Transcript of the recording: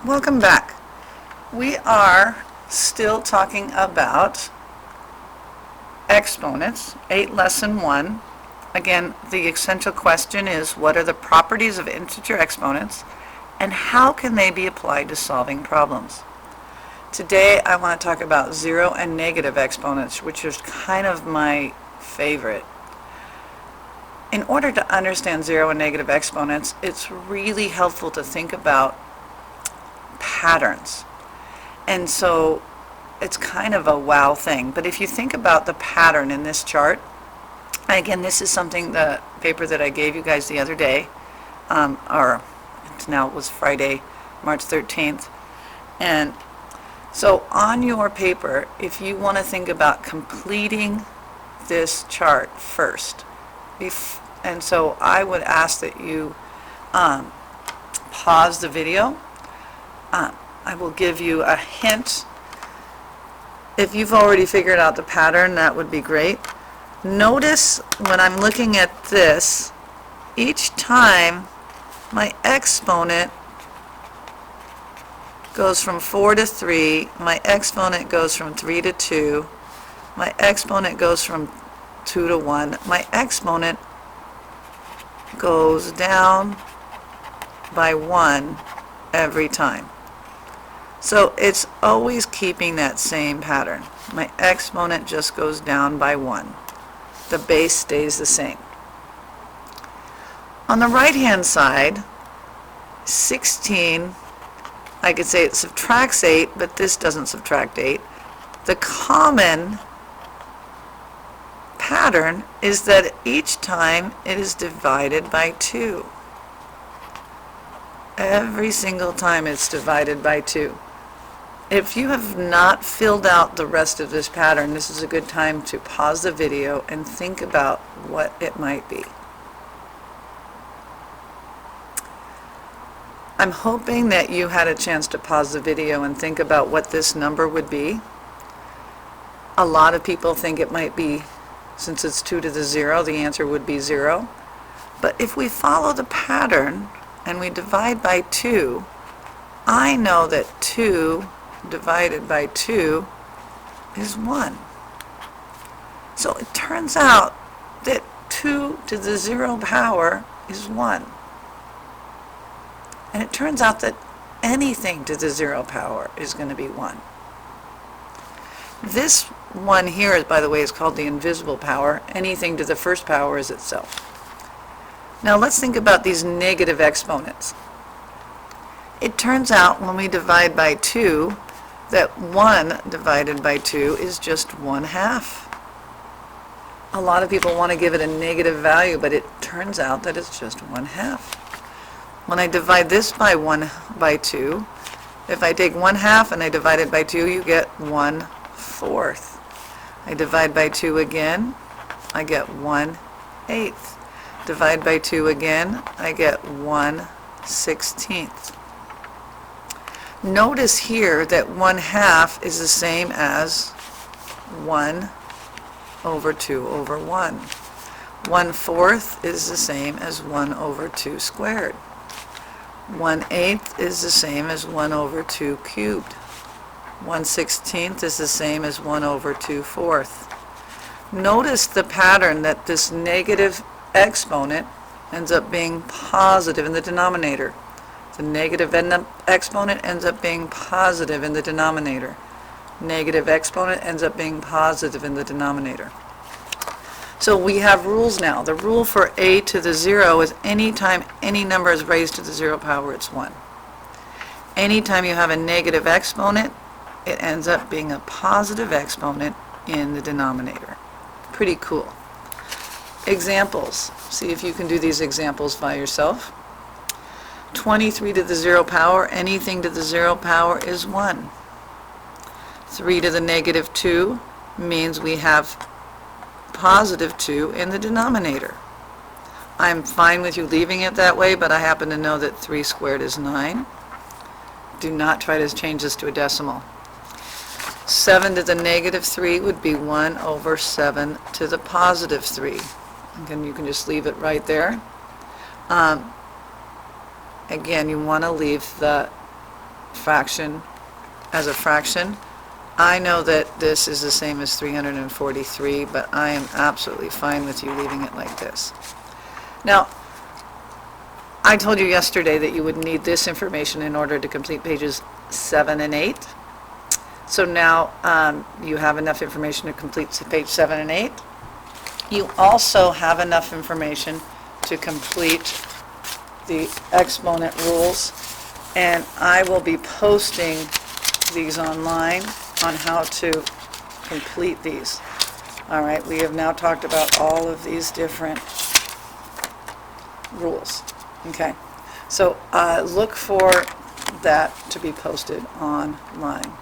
Welcome back. We are still talking about exponents, 8 lesson 1. Again, the essential question is, what are the properties of integer exponents and how can they be applied to solving problems? Today I want to talk about zero and negative exponents, which is kind of my favorite. In order to understand zero and negative exponents, it's really helpful to think about patterns. And so it's kind of a wow thing. But if you think about the pattern in this chart, again, this is something, the paper that I gave you guys the other day, or now it was Friday, March 13th. And so on your paper, if you want to think about completing this chart first, and so I would ask that you pause the video. I will give you a hint. If you've already figured out the pattern, that would be great. Notice when I'm looking at this, each time my exponent goes from 4 to 3, my exponent goes from 3 to 2, my exponent goes from 2 to 1, my exponent goes down by 1 every time. So it's always keeping that same pattern. My exponent just goes down by 1. The base stays the same. On the right hand side, 16, I could say it subtracts 8, but this doesn't subtract 8. The common pattern is that each time it is divided by 2. Every single time it's divided by 2. If you have not filled out the rest of this pattern, this is a good time to pause the video and think about what it might be. I'm hoping that you had a chance to pause the video and think about what this number would be. A lot of people think it might be, since it's 2 to the 0, the answer would be 0. But if we follow the pattern and we divide by 2, I know that 2 divided by 2 is 1. So it turns out that 2 to the 0 power is 1. And it turns out that anything to the 0 power is going to be 1. This one here, by the way, is called the invisible power. Anything to the first power is itself. Now let's think about these negative exponents. It turns out when we divide by 2 that 1 divided by 2 is just 1/2. A lot of people want to give it a negative value, but it turns out that it's just 1/2. When I divide this by 1 by 2, if I take 1/2 and I divide it by 2, you get 1/4. I divide by 2 again, I get 1/8. Divide by 2 again, I get 1/16. Notice here that 1/2 is the same as 1 over 2 over 1. 1/4 is the same as 1 over 2 squared. 1/8 is the same as 1 over 2 cubed. 1/16 is the same as 1 over 2/4. Notice the pattern that this negative exponent ends up being positive in the denominator. The negative exponent ends up being positive in the denominator. Negative exponent ends up being positive in the denominator. So we have rules now. The rule for a to the 0 is anytime any number is raised to the 0 power, it's 1. Anytime you have a negative exponent, it ends up being a positive exponent in the denominator. Pretty cool. Examples. See if you can do these examples by yourself. 23 to the 0 power, anything to the 0 power is 1. 3 to the negative 2 means we have positive 2 in the denominator. I'm fine with you leaving it that way, but I happen to know that 3 squared is 9. Do not try to change this to a decimal. 7 to the negative 3 would be 1 over 7 to the positive 3. Again, you can just leave it right there. Again, you want to leave the fraction as a fraction. I know that this is the same as 343, but I am absolutely fine with you leaving it like this. Now, I told you yesterday that you would need this information in order to complete pages 7 and 8. So now you have enough information to complete page 7 and 8. You also have enough information to complete the exponent rules, and I will be posting these online on how to complete these. All right, we have now talked about all of these different rules. Okay, so look for that to be posted online.